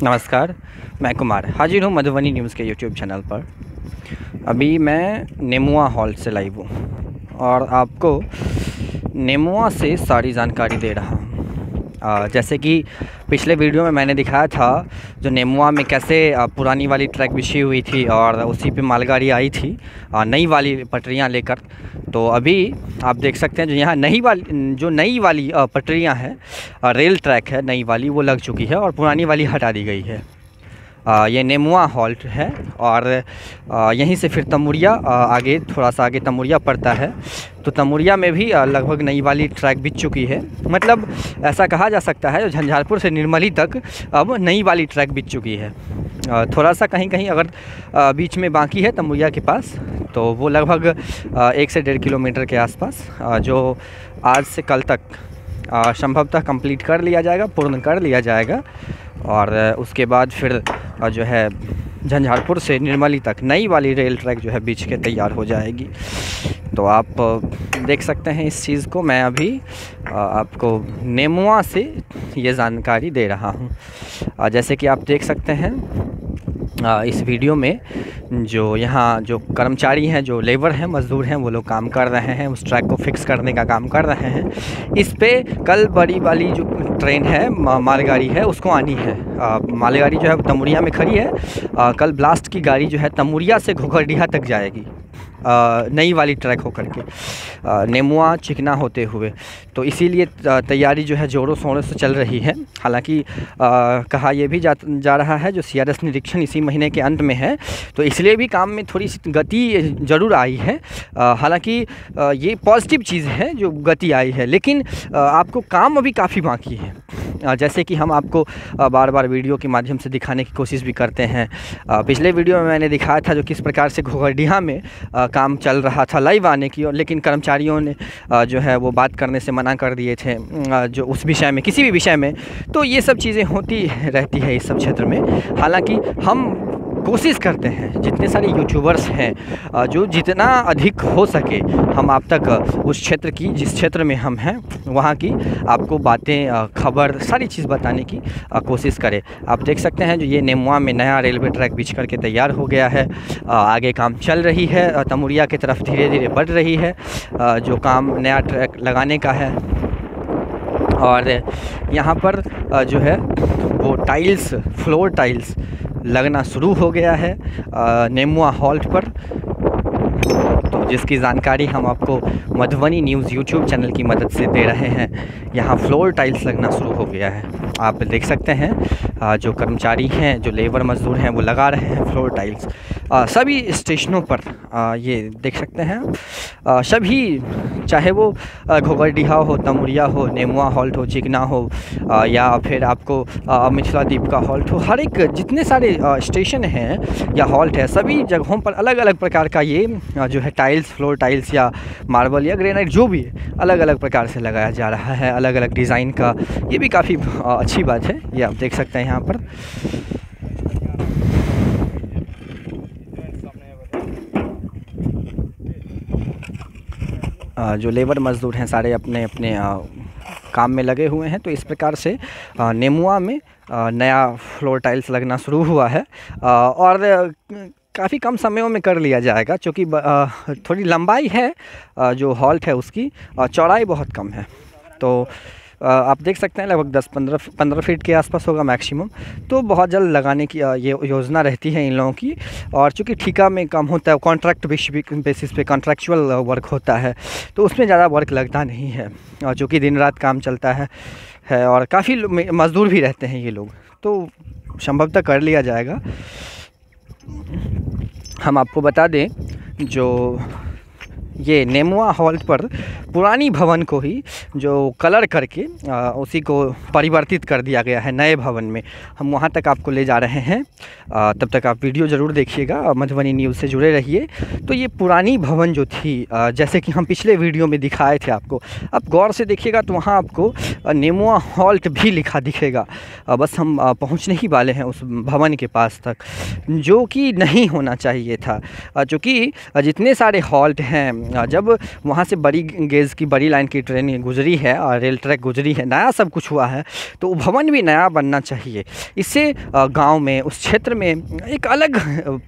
नमस्कार, मैं कुमार हाजिर हूँ मधुबनी न्यूज़ के यूट्यूब चैनल पर। अभी मैं नेमुआ हॉल्ट से लाइव हूँ और आपको नेमुआ से सारी जानकारी दे रहा हूँ। जैसे कि पिछले वीडियो में मैंने दिखाया था जो नेमुआ में कैसे पुरानी वाली ट्रैक बिछी हुई थी और उसी पे मालगाड़ी आई थी नई वाली पटरियाँ लेकर। तो अभी आप देख सकते हैं जो यहाँ नई वाली पटरियाँ हैं, रेल ट्रैक है नई वाली, वो लग चुकी है और पुरानी वाली हटा दी गई है। ये नेमुआ हॉल्ट है और यहीं से फिर तमुरिया आगे थोड़ा सा आगे तमुरिया पड़ता है। तो तमुरिया में भी लगभग नई वाली ट्रैक बिछ चुकी है। मतलब ऐसा कहा जा सकता है जो झंझारपुर से निर्मली तक अब नई वाली ट्रैक बिछ चुकी है। थोड़ा सा कहीं कहीं अगर बीच में बाकी है तमुरिया के पास, तो वो लगभग 1 से 1.5 किलोमीटर के आसपास, जो आज से कल तक संभवतः कंप्लीट कर लिया जाएगा, पूर्ण कर लिया जाएगा। और उसके बाद फिर जो है झंझारपुर से निर्मली तक नई वाली रेल ट्रैक जो है बिछ के तैयार हो जाएगी। तो आप देख सकते हैं इस चीज़ को। मैं अभी आपको नेमुआ से ये जानकारी दे रहा हूँ। जैसे कि आप देख सकते हैं इस वीडियो में जो यहाँ जो कर्मचारी हैं, जो लेबर हैं, मज़दूर हैं, वो लोग काम कर रहे हैं, उस ट्रैक को फिक्स करने का काम कर रहे हैं। इस पे कल बड़ी वाली जो ट्रेन है, मालगाड़ी है, उसको आनी है। मालगाड़ी जो है तमुरिया में खड़ी है। कल ब्लास्ट की गाड़ी जो है तमुरिया से घोघरडीहा तक जाएगी, नई वाली ट्रैक होकर के नेमुआ चिकना होते हुए। तो इसीलिए तैयारी जो है ज़ोरों शोरों से चल रही है। हालांकि कहा यह भी जा रहा है जो CRS निरीक्षण इसी महीने के अंत में है, तो इसलिए भी काम में थोड़ी सी गति ज़रूर आई है। हालांकि ये पॉजिटिव चीज़ है जो गति आई है, लेकिन आपको काम अभी काफ़ी बाकी है। जैसे कि हम आपको बार बार वीडियो के माध्यम से दिखाने की कोशिश भी करते हैं। पिछले वीडियो में मैंने दिखाया था जो किस प्रकार से घोघरडीहा में काम चल रहा था लाइव आने की, और लेकिन कर्मचारियों ने जो है वो बात करने से मना कर दिए थे जो उस विषय में, किसी भी विषय में। तो ये सब चीज़ें होती रहती है इस सब क्षेत्र में। हालांकि हम कोशिश करते हैं जितने सारे यूट्यूबर्स हैं जो जितना अधिक हो सके हम आप तक उस क्षेत्र की, जिस क्षेत्र में हम हैं वहाँ की आपको बातें, खबर, सारी चीज़ बताने की कोशिश करें। आप देख सकते हैं जो ये नेमुआ में नया रेलवे ट्रैक बिछ करके तैयार हो गया है। आगे काम चल रही है, तमुरिया की तरफ धीरे धीरे बढ़ रही है जो काम नया ट्रैक लगाने का है। और यहाँ पर जो है वो टाइल्स, फ्लोर टाइल्स लगना शुरू हो गया है नेमुआ हॉल्ट पर। तो जिसकी जानकारी हम आपको मधुबनी न्यूज़ यूट्यूब चैनल की मदद से दे रहे हैं। यहाँ फ्लोर टाइल्स लगना शुरू हो गया है। आप देख सकते हैं जो कर्मचारी हैं, जो लेबर मज़दूर हैं, वो लगा रहे हैं फ्लोर टाइल्स सभी स्टेशनों पर। ये देख सकते हैं सभी, चाहे वो घोघरडीहा हो, तमुरिया हो, नेमुआ हॉल्ट हो, चिकना हो या फिर आपको मिथिला द्वीप का हॉल्ट हो, हर एक जितने सारे स्टेशन हैं या हॉल्ट है, सभी जगहों पर अलग अलग प्रकार का ये जो है टाइल्स, फ्लोर टाइल्स या मार्बल या ग्रेनाइट, जो भी अलग अलग प्रकार से लगाया जा रहा है, अलग अलग डिज़ाइन का। ये भी काफ़ी अच्छी बात है। ये आप देख सकते हैं यहाँ पर। जो लेबर मज़दूर हैं सारे अपने अपने काम में लगे हुए हैं। तो इस प्रकार से नेमुआ में नया फ्लोर टाइल्स लगना शुरू हुआ है और काफ़ी कम समयों में कर लिया जाएगा, क्योंकि थोड़ी लंबाई है जो हॉल्ट है उसकी, चौड़ाई बहुत कम है। तो आप देख सकते हैं लगभग 10-15 फीट के आसपास होगा मैक्सिमम। तो बहुत जल्द लगाने की ये योजना रहती है इन लोगों की। और चूँकि ठेका में काम होता है, कॉन्ट्रैक्ट बेसिस पे कॉन्ट्रैक्चुअल वर्क होता है, तो उसमें ज़्यादा वर्क लगता नहीं है। और चूँकि दिन रात काम चलता है और काफ़ी मज़दूर भी रहते हैं ये लोग, तो संभवतः कर लिया जाएगा। हम आपको बता दें जो ये नेमुआ हॉल्ट पर पुरानी भवन को ही जो कलर करके उसी को परिवर्तित कर दिया गया है नए भवन में। हम वहाँ तक आपको ले जा रहे हैं। तब तक आप वीडियो ज़रूर देखिएगा, मधुबनी न्यूज़ से जुड़े रहिए। तो ये पुरानी भवन जो थी, जैसे कि हम पिछले वीडियो में दिखाए थे आपको, आप गौर से देखिएगा तो वहाँ आपको नेमुआ हॉल्ट भी लिखा दिखेगा। बस हम पहुँचने ही वाले हैं उस भवन के पास तक, जो कि नहीं होना चाहिए था। क्योंकि जितने सारे हॉल्ट हैं जब वहाँ से बड़ी गेज की बड़ी लाइन की ट्रेन गुजरी है और रेल ट्रैक गुजरी है, नया सब कुछ हुआ है, तो भवन भी नया बनना चाहिए। इससे गांव में, उस क्षेत्र में एक अलग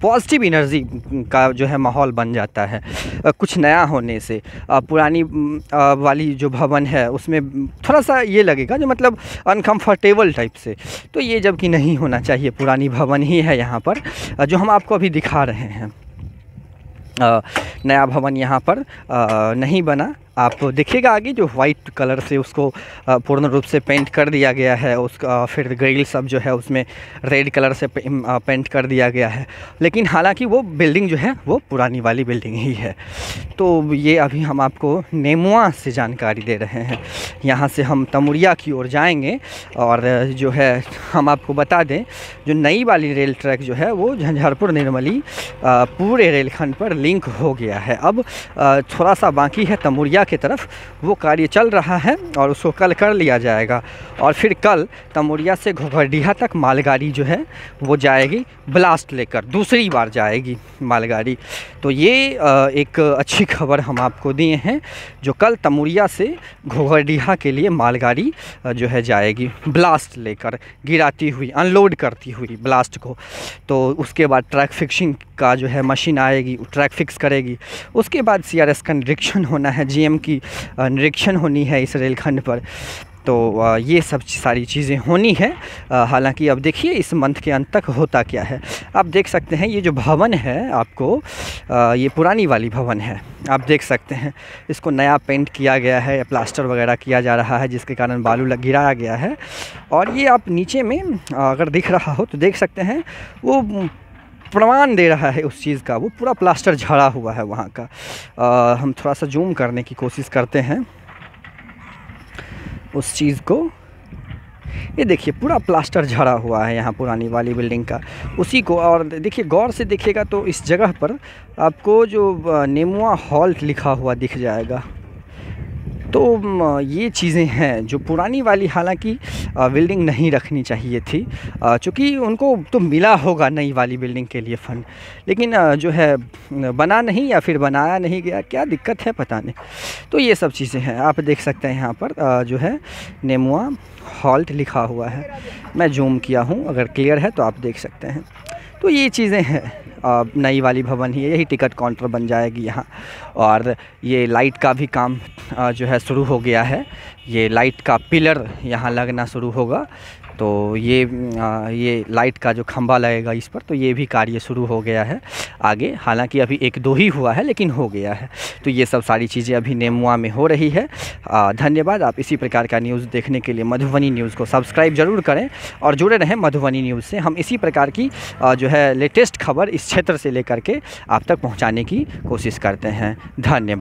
पॉजिटिव एनर्जी का जो है माहौल बन जाता है कुछ नया होने से। पुरानी वाली जो भवन है उसमें थोड़ा सा ये लगेगा जो मतलब अनकम्फर्टेबल टाइप से, तो ये जबकि नहीं होना चाहिए। पुरानी भवन ही है यहाँ पर जो हम आपको अभी दिखा रहे हैं। नया भवन यहाँ पर नहीं बना। आप देखिएगा आगे जो वाइट कलर से उसको पूर्ण रूप से पेंट कर दिया गया है, उसका फिर ग्रिल सब जो है उसमें रेड कलर से पेंट कर दिया गया है, लेकिन हालांकि वो बिल्डिंग जो है वो पुरानी वाली बिल्डिंग ही है। तो ये अभी हम आपको नेमुआ से जानकारी दे रहे हैं। यहाँ से हम तमुरिया की ओर जाएंगे और जो है हम आपको बता दें, जो नई वाली रेल ट्रैक जो है वो झंझारपुर निर्मली पूरे रेलखंड पर लिंक हो गया है। अब थोड़ा सा बाकी है तमुरिया की तरफ, वो कार्य चल रहा है और उसको कल कर लिया जाएगा। और फिर कल तमुरिया से घोघरडीहा तक मालगाड़ी जो है वो जाएगी, ब्लास्ट लेकर दूसरी बार जाएगी मालगाड़ी। तो ये एक अच्छी खबर हम आपको दिए हैं, जो कल तमुरिया से घोघरडीहा के लिए मालगाड़ी जो है जाएगी ब्लास्ट लेकर, गिराती हुई, अनलोड करती हुई ब्लास्ट को। तो उसके बाद ट्रैक फिक्सिंग का जो है मशीन आएगी, ट्रैक फिक्स करेगी। उसके बाद CRS का निरीक्षण होना है, GM की निरीक्षण होनी है इस रेलखंड पर। तो ये सब सारी चीज़ें होनी है। हालांकि अब देखिए इस मंथ के अंत तक होता क्या है। आप देख सकते हैं ये जो भवन है आपको, ये पुरानी वाली भवन है, आप देख सकते हैं इसको नया पेंट किया गया है, प्लास्टर वगैरह किया जा रहा है, जिसके कारण बालू गिराया गया है। और ये आप नीचे में अगर दिख रहा हो तो देख सकते हैं वो प्रमाण दे रहा है उस चीज़ का, वो पूरा प्लास्टर झड़ा हुआ है वहाँ का। हम थोड़ा सा जूम करने की कोशिश करते हैं उस चीज़ को। ये देखिए पूरा प्लास्टर झड़ा हुआ है यहाँ पुरानी वाली बिल्डिंग का, उसी को। और देखिए गौर से देखिएगा तो इस जगह पर आपको जो नेमुआ हॉल लिखा हुआ दिख जाएगा। तो ये चीज़ें हैं जो पुरानी वाली हालांकि बिल्डिंग नहीं रखनी चाहिए थी, चूँकि उनको तो मिला होगा नई वाली बिल्डिंग के लिए फ़ंड, लेकिन जो है बना नहीं या फिर बनाया नहीं गया, क्या दिक्कत है पता नहीं। तो ये सब चीज़ें हैं, आप देख सकते हैं यहाँ पर जो है नेमुआ हॉल्ट लिखा हुआ है। मैं जूम किया हूँ, अगर क्लियर है तो आप देख सकते हैं। तो ये चीज़ें हैं, नई वाली भवन ही है, यही टिकट काउंटर बन जाएगी यहाँ। और ये लाइट का भी काम जो है शुरू हो गया है, ये लाइट का पिलर यहाँ लगना शुरू होगा। तो ये लाइट का जो खंभा लगेगा इस पर, तो ये भी कार्य शुरू हो गया है आगे। हालांकि अभी 1-2 ही हुआ है, लेकिन हो गया है। तो ये सब सारी चीज़ें अभी नेमुआ में हो रही है। धन्यवाद। आप इसी प्रकार का न्यूज़ देखने के लिए मधुबनी न्यूज़ को सब्सक्राइब जरूर करें और जुड़े रहें मधुबनी न्यूज़ से। हम इसी प्रकार की जो है लेटेस्ट खबर इस क्षेत्र से लेकर के आप तक पहुँचाने की कोशिश करते हैं। धन्यवाद।